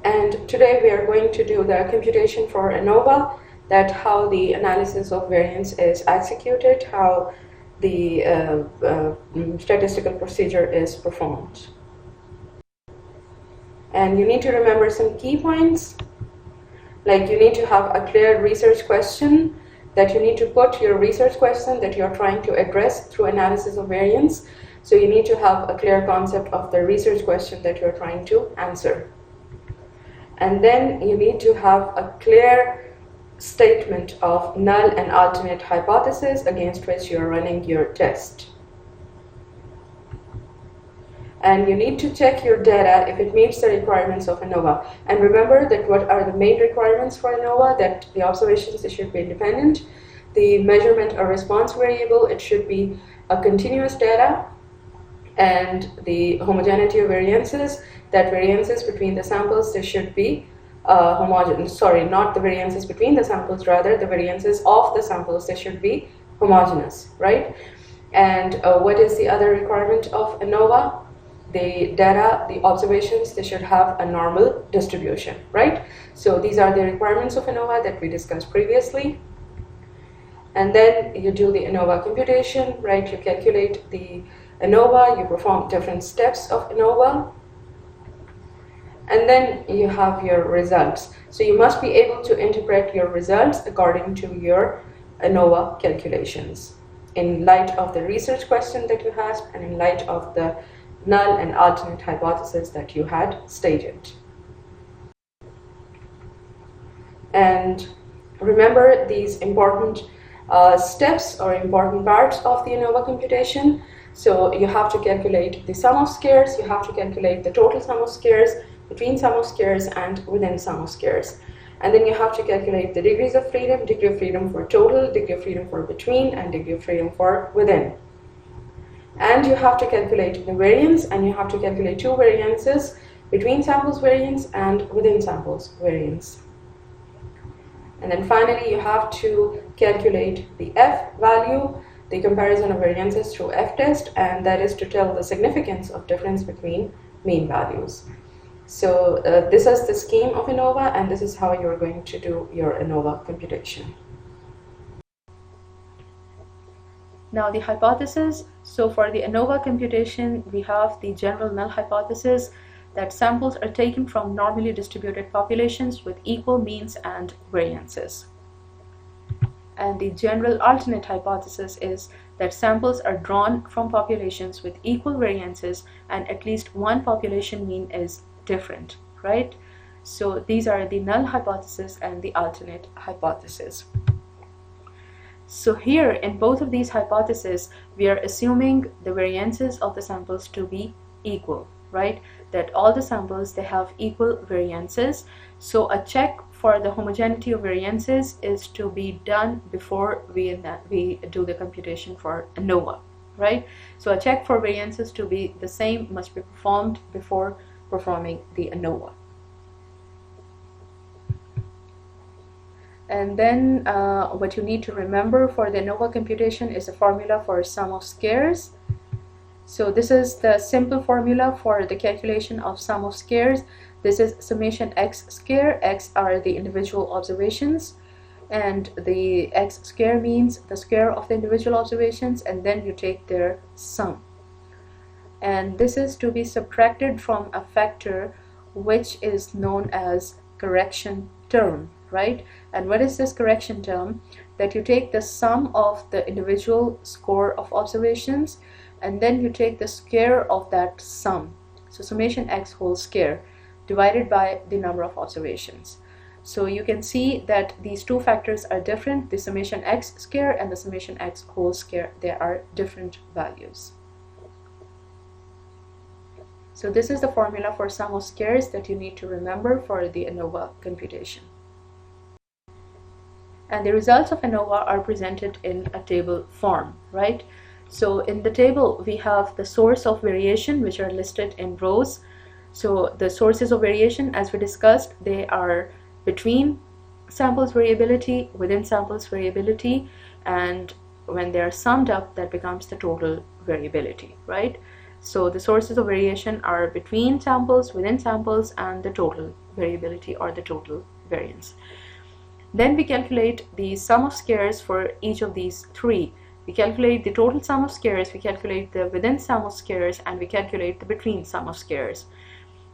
And today we are going to do the computation for ANOVA, that how the analysis of variance is executed, how the statistical procedure is performed. And you need to remember some key points, like you need to have a clear research question, that you need to put your research question that you're trying to address through analysis of variance. So you need to have a clear concept of the research question that you're trying to answer. And then you need to have a clear statement of null and alternate hypothesis against which you're running your test. And you need to check your data if it meets the requirements of ANOVA. And remember that what are the main requirements for ANOVA, that the observations, they should be independent, the measurement or response variable, it should be a continuous data, and the homogeneity of variances, that variances between the samples, they should be homogeneous. Sorry, not the variances between the samples, rather the variances of the samples, they should be homogeneous, right? And what is the other requirement of ANOVA? The data, the observations, they should have a normal distribution, right? So these are the requirements of ANOVA that we discussed previously. And then you do the ANOVA computation, right? You calculate the ANOVA, you perform different steps of ANOVA, and then you have your results. So you must be able to interpret your results according to your ANOVA calculations, in light of the research question that you asked and in light of the null and alternate hypothesis that you had stated. And remember these important steps or important parts of the ANOVA computation. So you have to calculate the sum of squares, you have to calculate the total sum of squares, between sum of squares and within sum of squares. And then you have to calculate the degrees of freedom, degree of freedom for total, degree of freedom for between, and degree of freedom for within. And you have to calculate the variance, and you have to calculate two variances, between samples variance and within samples variance. And then finally you have to calculate the F value, the comparison of variances through F test, and that is to tell the significance of difference between mean values. So this is the scheme of ANOVA, and this is how you're going to do your ANOVA computation. Now the hypothesis. So for the ANOVA computation, we have the general null hypothesis that samples are taken from normally distributed populations with equal means and variances. And the general alternate hypothesis is that samples are drawn from populations with equal variances and at least one population mean is different, right? So these are the null hypothesis and the alternate hypothesis. So here in both of these hypotheses, we are assuming the variances of the samples to be equal, right? That all the samples, they have equal variances. So a check for the homogeneity of variances is to be done before we do the computation for ANOVA, right? So a check for variances to be the same must be performed before performing the ANOVA. And then what you need to remember for the ANOVA computation is a formula for sum of squares. So this is the simple formula for the calculation of sum of squares. This is summation x square. X are the individual observations, and the x square means the square of the individual observations, and then you take their sum. And this is to be subtracted from a factor which is known as correction term, right? And what is this correction term? That you take the sum of the individual score of observations, and then you take the square of that sum. So summation x whole square divided by the number of observations. So you can see that these two factors are different. The summation x square and the summation x whole square, they are different values. So this is the formula for sum of squares that you need to remember for the ANOVA computation. And the results of ANOVA are presented in a table form, right? So in the table we have the source of variation, which are listed in rows. So the sources of variation, as we discussed, they are between samples variability, within samples variability, and when they are summed up, that becomes the total variability, right? So the sources of variation are between samples, within samples, and the total variability or the total variance. Then we calculate the sum of squares for each of these three. We calculate the total sum of squares, we calculate the within sum of squares, and we calculate the between sum of squares.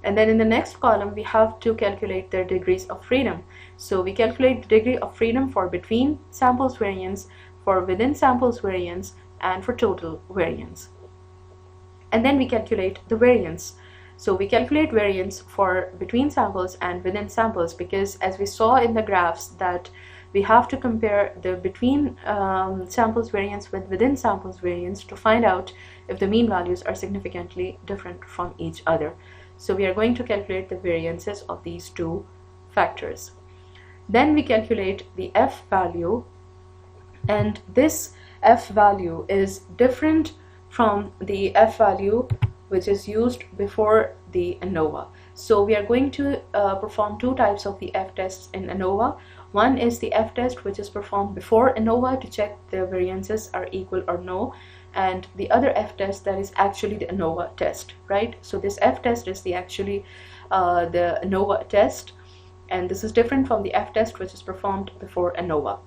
And then in the next column, we have to calculate their degrees of freedom. So we calculate the degree of freedom for between samples variance, for within samples variance, and for total variance. And then we calculate the variance. So we calculate variance for between samples and within samples, because as we saw in the graphs that we have to compare the between samples variance with within samples variance to find out if the mean values are significantly different from each other. So we are going to calculate the variances of these two factors. Then we calculate the F value, and this F value is different from the F value which is used before the ANOVA. So we are going to perform two types of the F tests in ANOVA. One is the F test which is performed before ANOVA to check the variances are equal or no, and the other F test that is actually the ANOVA test, right? So this F test is the actually the ANOVA test, and this is different from the F test which is performed before ANOVA.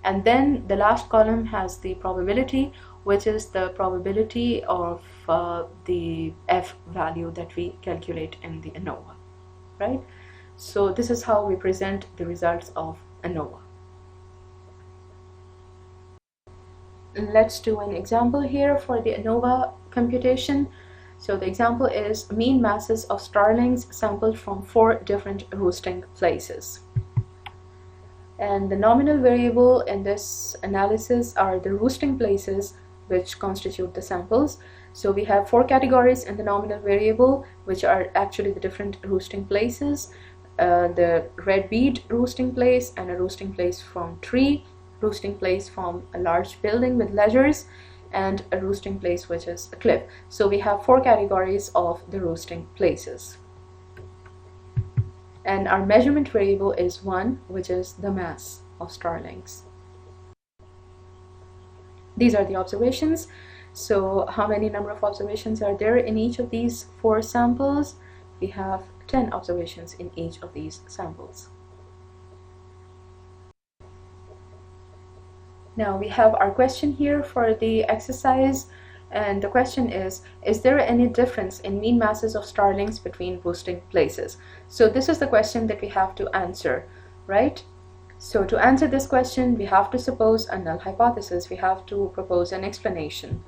And then the last column has the probability, which is the probability of the F value that we calculate in the ANOVA, right? So this is how we present the results of ANOVA. Let's do an example here for the ANOVA computation. So the example is mean masses of starlings sampled from 4 different roosting places. And the nominal variable in this analysis are the roosting places which constitute the samples. So we have 4 categories in the nominal variable, which are actually the different roosting places. The red bead roosting place, and a roosting place from tree, roosting place from a large building with ledgers, and a roosting place which is a cliff. So we have 4 categories of the roosting places. And our measurement variable is 1, which is the mass of starlings. These are the observations. So how many number of observations are there in each of these 4 samples? We have 10 observations in each of these samples. Now we have our question here for the exercise, and the question is there any difference in mean masses of starlings between roosting places? So this is the question that we have to answer, right? So to answer this question, we have to suppose a null hypothesis. We have to propose an explanation.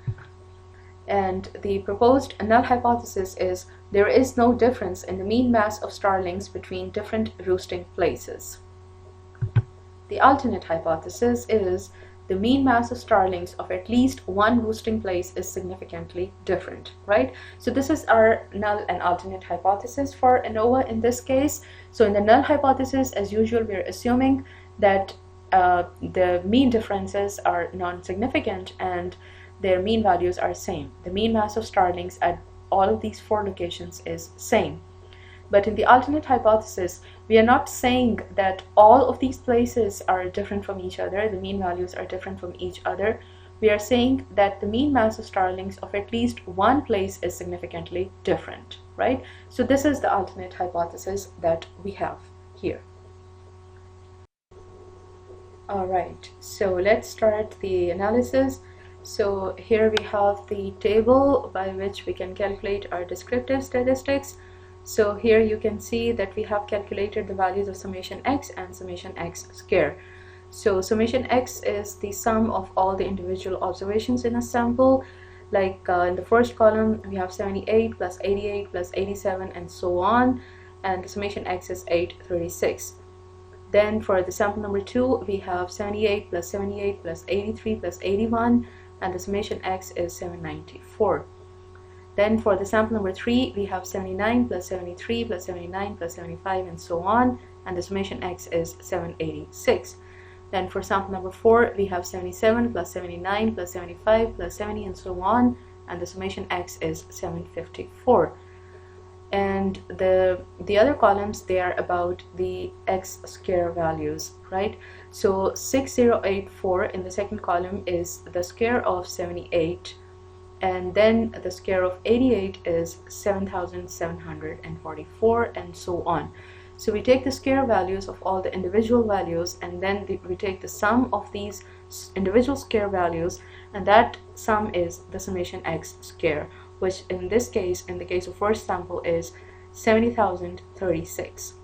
And the proposed null hypothesis is there is no difference in the mean mass of starlings between different roosting places. The alternate hypothesis is the mean mass of starlings of at least one roosting place is significantly different, right? So this is our null and alternate hypothesis for ANOVA in this case. So in the null hypothesis, as usual, we are assuming that the mean differences are non-significant and their mean values are same. The mean mass of starlings at all of these 4 locations is same. But in the alternate hypothesis, we are not saying that all of these places are different from each other, the mean values are different from each other. We are saying that the mean mass of starlings of at least one place is significantly different, right? So this is the alternate hypothesis that we have here. Alright, so let's start the analysis. So here we have the table by which we can calculate our descriptive statistics. So here you can see that we have calculated the values of summation x and summation x square. So summation x is the sum of all the individual observations in a sample. Like in the first column, we have 78 plus 88 plus 87 and so on. And the summation x is 836. Then for the sample number 2, we have 78 plus 78 plus 83 plus 81. And the summation x is 794. Then for the sample number 3, we have 79 plus 73 plus 79 plus 75 and so on, and the summation x is 786. Then for sample number 4, we have 77 plus 79 plus 75 plus 70 and so on, and the summation x is 754. And the other columns, they are about the x square values, right? So 6084 in the second column is the square of 78, and then the square of 88 is 7744, and so on. So we take the square values of all the individual values, and then we take the sum of these individual square values, and that sum is the summation x square, which in this case, in the case of first sample, is 70,036.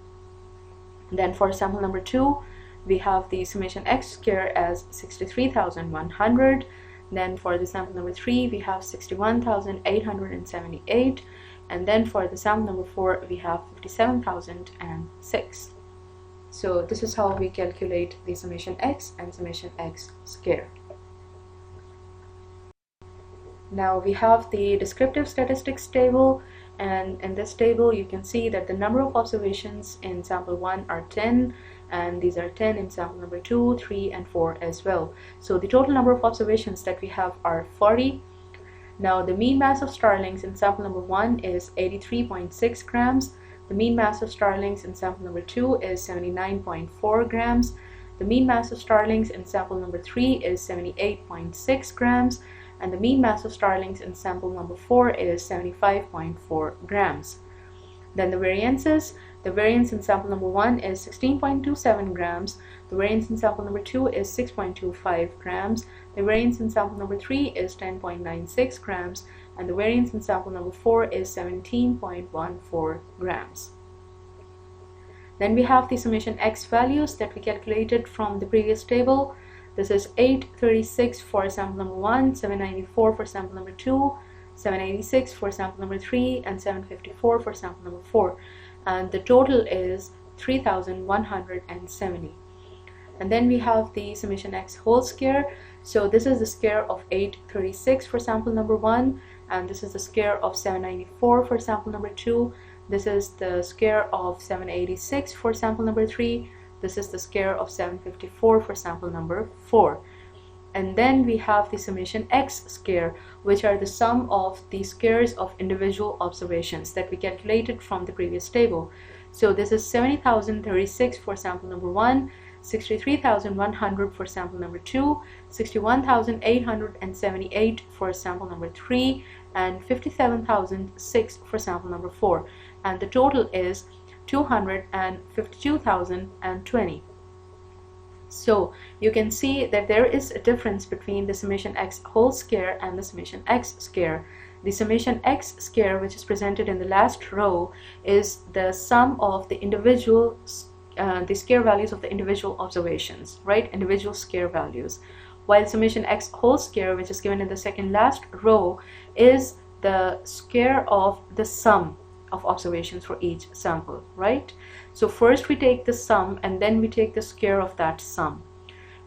Then for sample number 2, we have the summation x square as 63,100. Then for the sample number 3, we have 61,878. And then for the sample number 4, we have 57,006. So this is how we calculate the summation x and summation x square. Now we have the descriptive statistics table, and in this table you can see that the number of observations in sample 1 are 10, and these are 10 in sample number 2, 3, and 4 as well. So the total number of observations that we have are 40. Now the mean mass of starlings in sample number 1 is 83.6 grams. The mean mass of starlings in sample number 2 is 79.4 grams. The mean mass of starlings in sample number 3 is 78.6 grams. And the mean mass of starlings in sample number 4 is 75.4 grams. Then the variances. The variance in sample number 1 is 16.27 grams. The variance in sample number 2 is 6.25 grams. The variance in sample number 3 is 10.96 grams. And the variance in sample number 4 is 17.14 grams. Then we have the summation x values that we calculated from the previous table. This is 836 for sample number 1, 794 for sample number 2, 786 for sample number 3, and 754 for sample number 4. And the total is 3,170. And then we have the summation x whole square. So this is the square of 836 for sample number 1, and this is the square of 794 for sample number 2. This is the square of 786 for sample number 3. This is the square of 754 for sample number 4. And then we have the summation x square, which are the sum of the squares of individual observations that we calculated from the previous table. So this is 70,036 for sample number 1, 63,100 for sample number 2, 61,878 for sample number 3, and 57,006 for sample number 4. And the total is 252,020. So you can see that there is a difference between the summation x whole square and the summation x square. The summation x square, which is presented in the last row, is the sum of the individual the square values of the individual observations, right? Individual square values. While summation x whole square, which is given in the second last row, is the square of the sum of observations for each sample, right? So first we take the sum, and then we take the square of that sum.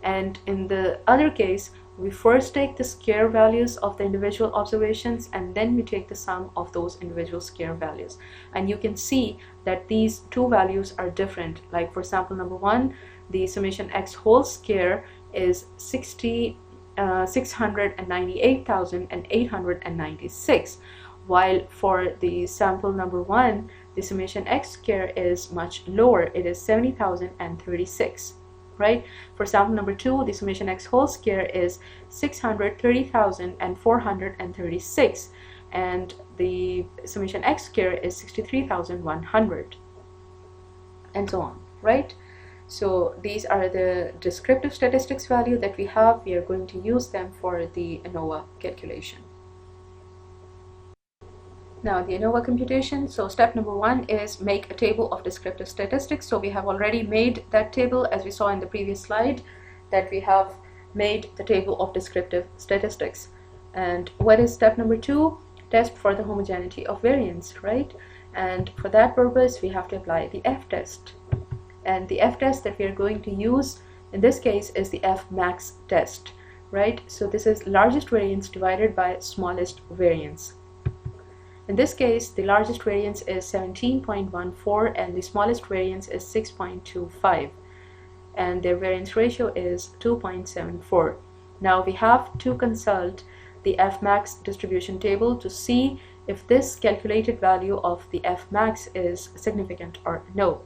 And in the other case, we first take the square values of the individual observations, and then we take the sum of those individual square values. And you can see that these two values are different. Like for sample number 1, the summation x whole square is 698,896, while for the sample number 1, the summation x square is much lower. It is 70,036, right? For sample number 2, the summation x whole square is 630,436, and the summation x square is 63,100, and so on, right? So these are the descriptive statistics value that we have. We are going to use them for the ANOVA calculation. Now the ANOVA computation. So step number 1 is make a table of descriptive statistics. So we have already made that table, as we saw in the previous slide, that we have made the table of descriptive statistics. And what is step number 2? Test for the homogeneity of variance, right? And for that purpose, we have to apply the F test. And the F test that we are going to use in this case is the F max test, right? So this is largest variance divided by smallest variance. In this case, the largest variance is 17.14 and the smallest variance is 6.25, and their variance ratio is 2.74. Now we have to consult the F max distribution table to see if this calculated value of the F max is significant or no.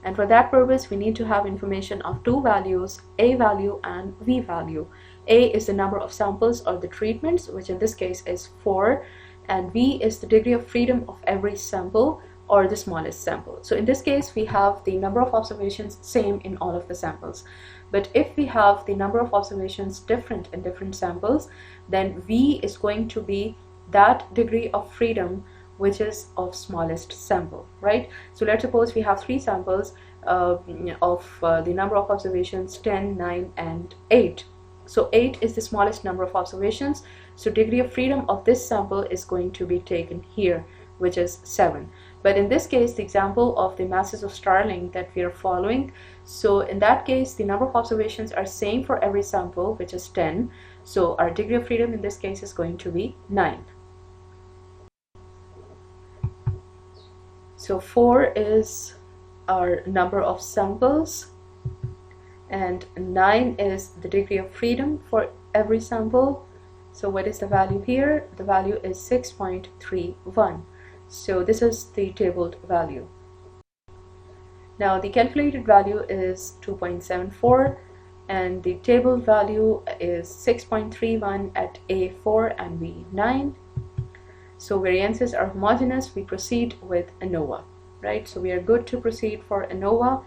And for that purpose, we need to have information of two values, A value and V value. A is the number of samples or the treatments, which in this case is 4, and V is the degree of freedom of every sample or the smallest sample. So in this case, we have the number of observations same in all of the samples. But if we have the number of observations different in different samples, then V is going to be that degree of freedom which is of smallest sample, right? So let's suppose we have 3 samples of the number of observations 10, 9 and 8. So 8 is the smallest number of observations, so degree of freedom of this sample is going to be taken here, which is 7. But in this case, the example of the masses of starling that we are following, so in that case the number of observations are same for every sample, which is 10, so our degree of freedom in this case is going to be 9. So 4 is our number of samples and 9 is the degree of freedom for every sample. So what is the value here? The value is 6.31. So this is the tabled value. Now the calculated value is 2.74 and the table value is 6.31 at A4 and B9. So variances are homogeneous, we proceed with ANOVA, right? So we are good to proceed for ANOVA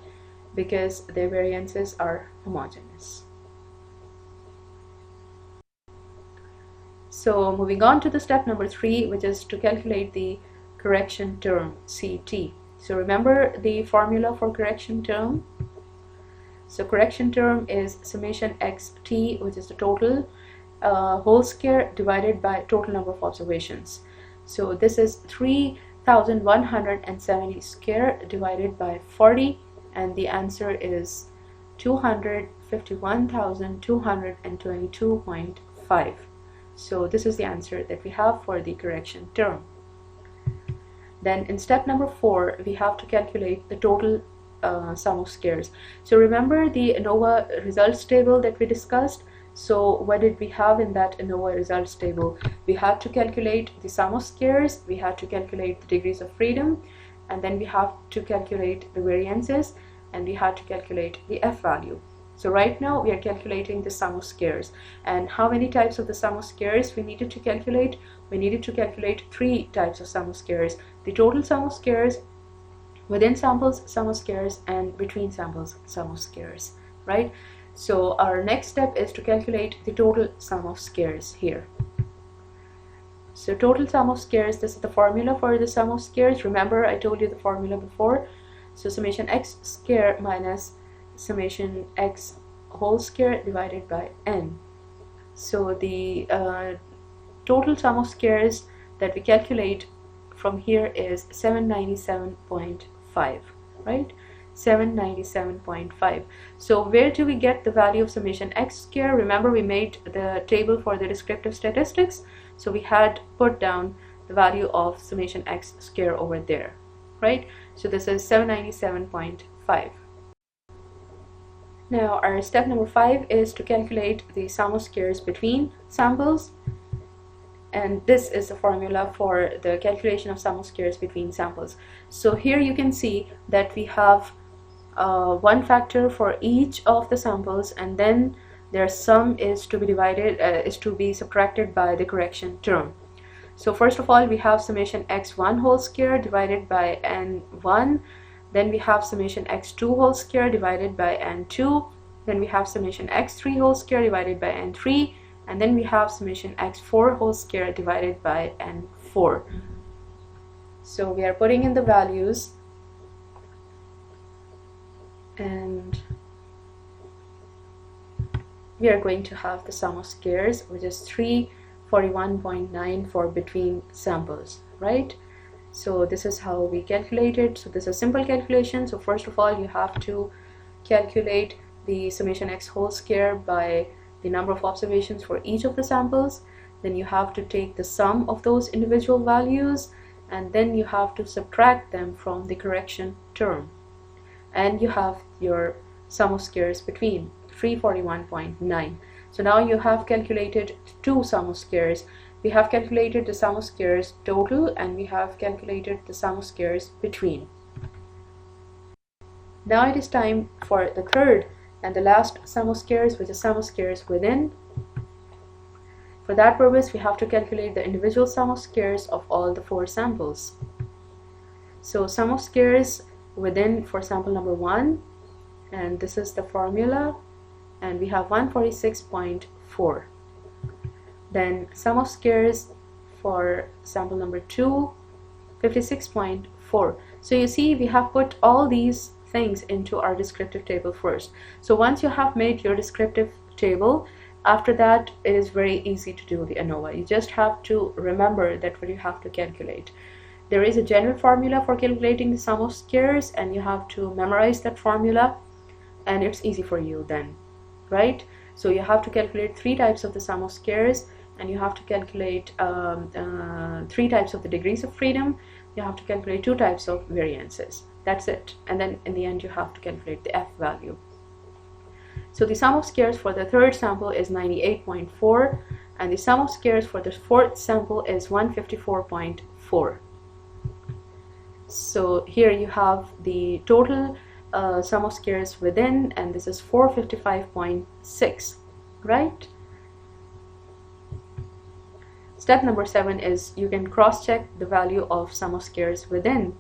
because their variances are homogeneous. So moving on to the step number 3, which is to calculate the correction term, CT. So remember the formula for correction term. So correction term is summation xt, which is the total whole square divided by total number of observations. So this is 3170 square divided by 40, and the answer is 251,222.5. So this is the answer that we have for the correction term. Then in step number 4, we have to calculate the total sum of squares. So remember the ANOVA results table that we discussed. So what did we have in that ANOVA results table? We had to calculate the sum of squares, we had to calculate the degrees of freedom, and then we have to calculate the variances, and we had to calculate the F value. So right now we are calculating the sum of squares. And how many types of the sum of squares we needed to calculate? We needed to calculate 3 types of sum of squares. The total sum of squares, within samples sum of squares, and between samples sum of squares, right? So our next step is to calculate the total sum of squares here. So total sum of squares, this is the formula for the sum of squares. Remember I told you the formula before. So summation x square minus summation x whole square divided by n. So the total sum of squares that we calculate from here is 797.5, right? 797.5. So where do we get the value of summation x square? Remember we made the table for the descriptive statistics, so we had put down the value of summation x square over there, right? So this is 797.5. Now our step number 5 is to calculate the sum of squares between samples, and this is the formula for the calculation of sum of squares between samples. So here you can see that we have one factor for each of the samples, and then their sum is to be divided, is to be subtracted by the correction term. So first of all we have summation x1 whole square divided by n1, then we have summation x2 whole square divided by n2, then we have summation x3 whole square divided by n3, and then we have summation x4 whole square divided by n4. So we are putting in the values, and we are going to have the sum of squares, which is 341.9 for between samples, right? So this is how we calculate it. So this is a simple calculation. So first of all you have to calculate the summation x whole square by the number of observations for each of the samples. Then you have to take the sum of those individual values, and then you have to subtract them from the correction term, and you have your sum of squares between 341.9. So now you have calculated 2 sum of squares. We have calculated the sum of squares total, and we have calculated the sum of squares between. Now it is time for the third and the last sum of squares, which is sum of squares within. For that purpose, we have to calculate the individual sum of squares of all the 4 samples. So sum of squares within for sample number 1, and this is the formula, and we have 146.4. Then sum of squares for sample number 2, 56.4. So you see, we have put all these things into our descriptive table first. So once you have made your descriptive table, after that it is very easy to do the ANOVA. You just have to remember that what you have to calculate. There is a general formula for calculating the sum of squares, and you have to memorize that formula, and it's easy for you then, right? So you have to calculate 3 types of the sum of squares, and you have to calculate 3 types of the degrees of freedom. You have to calculate 2 types of variances. That's it. And then in the end you have to calculate the F value. So the sum of squares for the third sample is 98.4, and the sum of squares for the fourth sample is 154.4. So here you have the total sum of squares within, and this is 455.6, right? Step number 7 is you can cross-check the value of sum of squares within,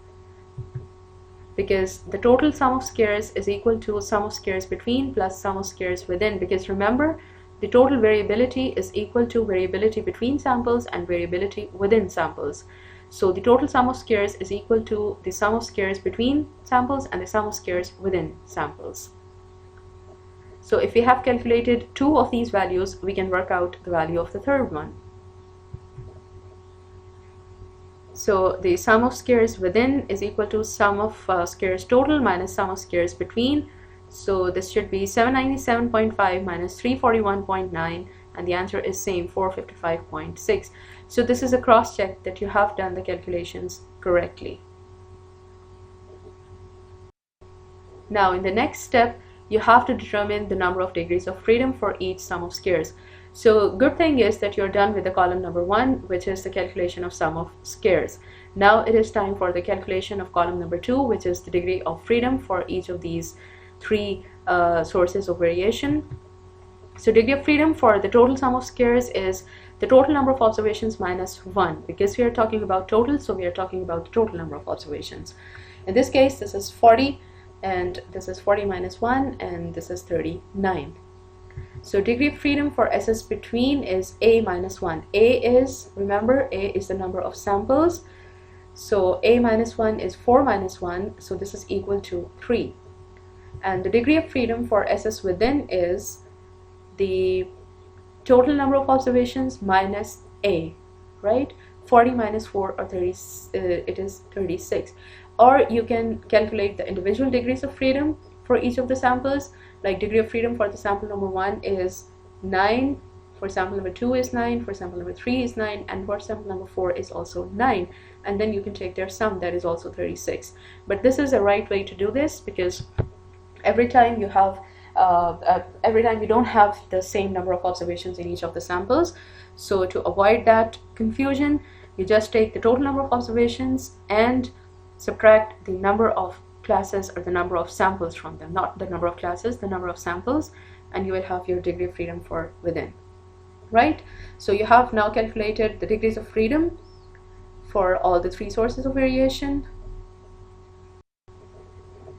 because the total sum of squares is equal to sum of squares between plus sum of squares within, because remember, the total variability is equal to variability between samples and variability within samples. So the total sum of squares is equal to the sum of squares between samples and the sum of squares within samples. So if we have calculated 2 of these values, we can work out the value of the third one. So the sum of squares within is equal to sum of squares total minus sum of squares between. So this should be 797.5 minus 341.9, and the answer is same, 455.6. So this is a cross check that you have done the calculations correctly. Now in the next step, you have to determine the number of degrees of freedom for each sum of squares. So good thing is that you're done with the column number 1, which is the calculation of sum of squares. Now it is time for the calculation of column number 2, which is the degree of freedom for each of these 3 sources of variation. So degree of freedom for the total sum of squares is the total number of observations minus 1, because we are talking about total, so we are talking about the total number of observations. In this case, this is 40, and this is 40 minus 1, and this is 39. So degree of freedom for SS between is A minus 1. A is, remember, A is the number of samples. So A minus 1 is 4 minus 1, so this is equal to 3. And the degree of freedom for SS within is the total number of observations minus A, right? 40 minus 4 or 30, it is 36. Or you can calculate the individual degrees of freedom for each of the samples. Like degree of freedom for the sample number 1 is 9, for sample number 2 is 9, for sample number 3 is 9, and for sample number 4 is also 9. And then you can take their sum, that is also 36. But this is the right way to do this, because every time you have every time you don't have the same number of observations in each of the samples. So to avoid that confusion, you just take the total number of observations and subtract the number of classes or the number of samples from them, not the number of classes, the number of samples, and you will have your degree of freedom for within, right? So you have now calculated the degrees of freedom for all the 3 sources of variation.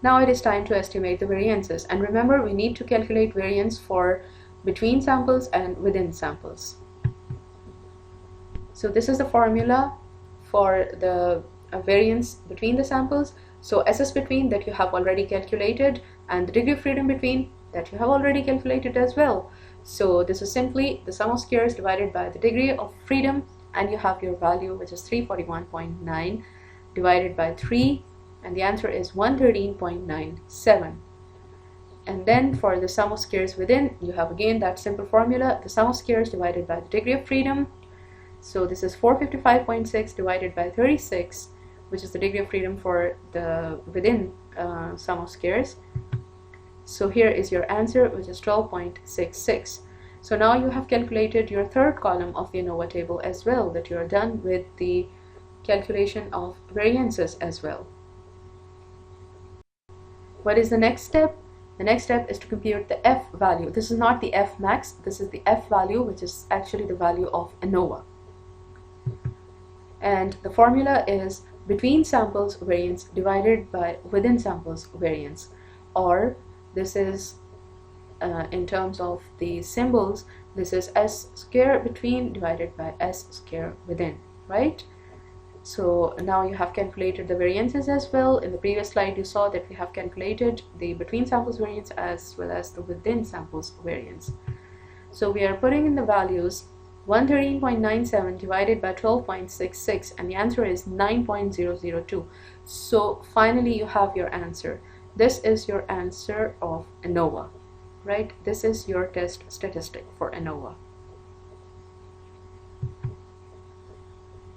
Now it is time to estimate the variances, and remember, we need to calculate variance for between samples and within samples. So this is the formula for the variance between the samples. So SS between, that you have already calculated, and the degree of freedom between, that you have already calculated as well. So this is simply the sum of squares divided by the degree of freedom, and you have your value, which is 341.9 divided by 3, and the answer is 113.97. And then for the sum of squares within, you have again that simple formula, the sum of squares divided by the degree of freedom. So this is 455.6 divided by 36, which is the degree of freedom for the within sum of squares. So here is your answer, which is 12.66. So now you have calculated your third column of the ANOVA table as well, that you are done with the calculation of variances as well. what is the next step? The next step is to compute the F value. This is not the F max, this is the F value, which is actually the value of ANOVA. And the formula is between samples variance divided by within samples variance, or this is in terms of the symbols, this is S square between divided by S square within, right? So now you have calculated the variances as well. In the previous slide you saw that we have calculated the between samples variance as well as the within samples variance. So we are putting in the values 113.97 divided by 12.66, and the answer is 9.002. So finally you have your answer. This is your answer of ANOVA, right? This is your test statistic for ANOVA.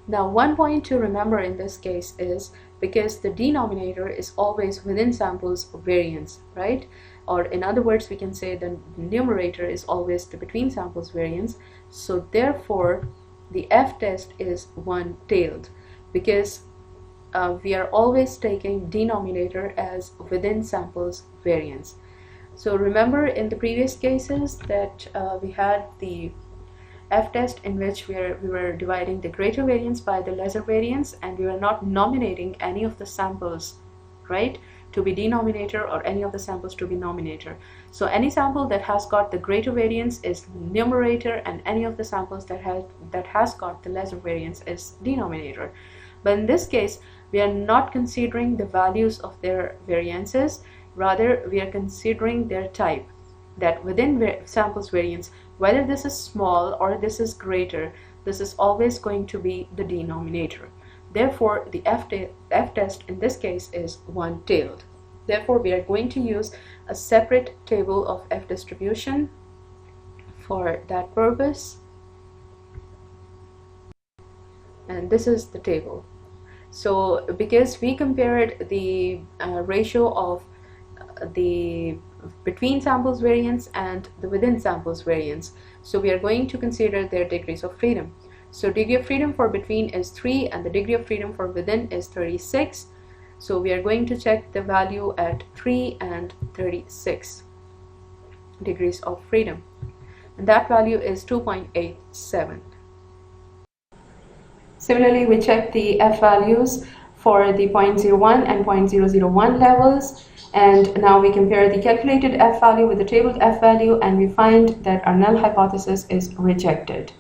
Now, one point to remember in this case is because the denominator is always within samples variance, right? Or in other words, we can say the numerator is always the between samples variance. So therefore, the F test is one-tailed because we are always taking denominator as within samples variance. So remember in the previous cases that we had the F test in which we were dividing the greater variance by the lesser variance, and we were not nominating any of the samples, right, to be denominator or any of the samples to be nominator. So any sample that has got the greater variance is numerator, and any of the samples that has got the lesser variance is denominator. But in this case, we are not considering the values of their variances, rather we are considering their type, that within samples variance, whether this is small or this is greater, this is always going to be the denominator. Therefore, the F test in this case is one-tailed. Therefore, we are going to use a separate table of F distribution for that purpose. And this is the table. So, because we compared the ratio of the between samples variance and the within samples variance, so we are going to consider their degrees of freedom. So degree of freedom for between is 3 and the degree of freedom for within is 36. So we are going to check the value at 3 and 36 degrees of freedom, and that value is 2.87. Similarly, we check the F values for the 0.01 and 0.001 levels. And now we compare the calculated F value with the tabled F value, and we find that our null hypothesis is rejected.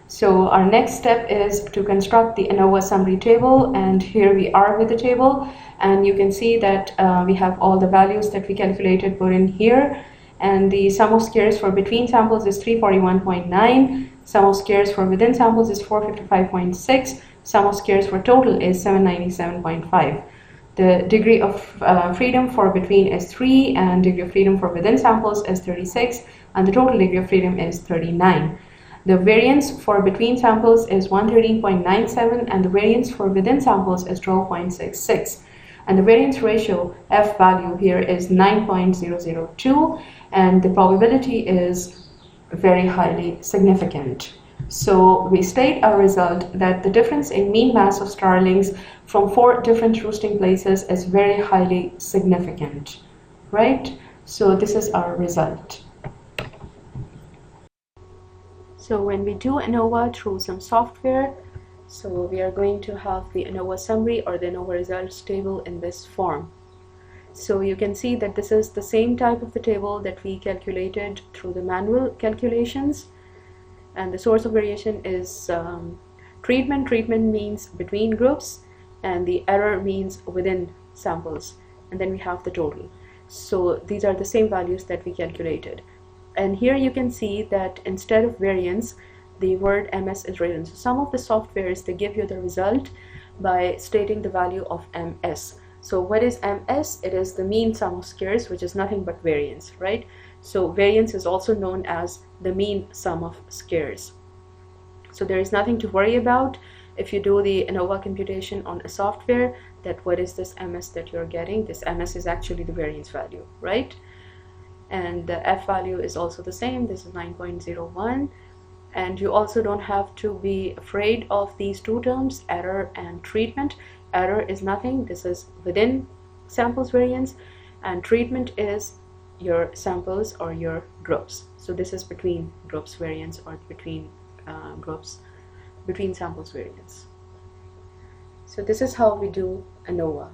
So our next step is to construct the ANOVA summary table, and here we are with the table, and you can see that we have all the values that we calculated put in here, and the sum of squares for between samples is 341.9, sum of squares for within samples is 455.6, sum of squares for total is 797.5. The degree of freedom for between is 3, and degree of freedom for within samples is 36, and the total degree of freedom is 39. The variance for between samples is 113.97, and the variance for within samples is 12.66. And the variance ratio, F value here, is 9.002, and the probability is very highly significant. So we state our result that the difference in mean mass of starlings from 4 different roosting places is very highly significant, right? So this is our result. So when we do ANOVA through some software, so we are going to have the ANOVA summary or the ANOVA results table in this form. So you can see that this is the same type of the table that we calculated through the manual calculations. And the source of variation is treatment. Treatment means between groups, and the error means within samples. And then we have the total. So these are the same values that we calculated. And here you can see that instead of variance, the word MS is written. So some of the softwares, they give you the result by stating the value of MS. So what is MS? It is the mean sum of squares, which is nothing but variance, right? So variance is also known as the mean sum of squares. So there is nothing to worry about if you do the ANOVA computation on a software, that what is this MS that you're getting? This MS is actually the variance value, right? And the F value is also the same. This is 9.01. And you also don't have to be afraid of these two terms, error and treatment. Error is nothing. This is within samples variance, and treatment is your samples or your groups. So this is between groups variance, or between between samples variance. So this is how we do ANOVA.